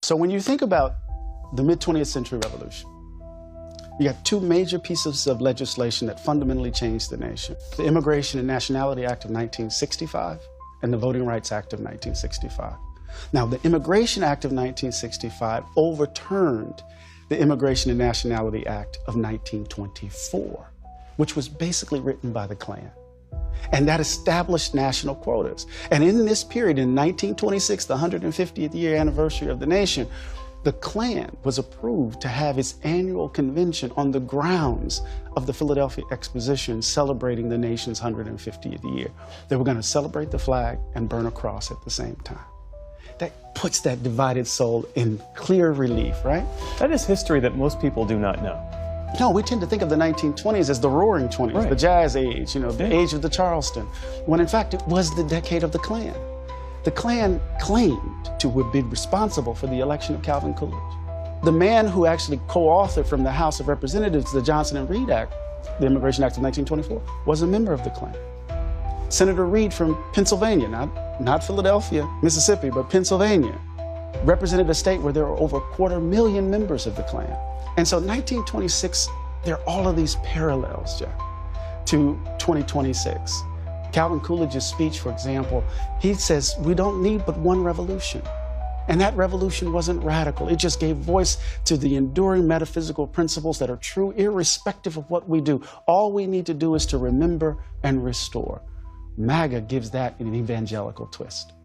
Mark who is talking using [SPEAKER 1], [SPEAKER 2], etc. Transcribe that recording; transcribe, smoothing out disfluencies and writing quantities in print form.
[SPEAKER 1] So when you think about the mid-20th century revolution, you got two major pieces of legislation that fundamentally changed the nation. The Immigration and Nationality Act of 1965 and the Voting Rights Act of 1965. Now, the Immigration Act of 1965 overturned the Immigration and Nationality Act of 1924, which was basically written by the Klan. And that established national quotas. And in this period, in 1926, the 150th year anniversary of the nation, the Klan was approved to have its annual convention on the grounds of the Philadelphia Exposition celebrating the nation's 150th year. They were going to celebrate the flag and burn a cross at the same time. That puts that divided soul in clear relief, right?
[SPEAKER 2] That is history that most people do not know.
[SPEAKER 1] No, we tend to think of the 1920s as the Roaring 20s,
[SPEAKER 2] right.
[SPEAKER 1] The Jazz Age, the age of the Charleston, when in fact it was the decade of the Klan. The Klan claimed to have been responsible for the election of Calvin Coolidge. The man who actually co-authored from the House of Representatives the Johnson and Reed Act, the Immigration Act of 1924, was a member of the Klan. Senator Reed from Pennsylvania, not Philadelphia, Mississippi, but Pennsylvania, represented a state where there are over 250,000 members of the Klan. And so 1926, there are all of these parallels, Jeff, to 2026. Calvin Coolidge's speech, for example, he says, we don't need but one revolution. And that revolution wasn't radical. It just gave voice to the enduring metaphysical principles that are true irrespective of what we do. All we need to do is to remember and restore. MAGA gives that an evangelical twist.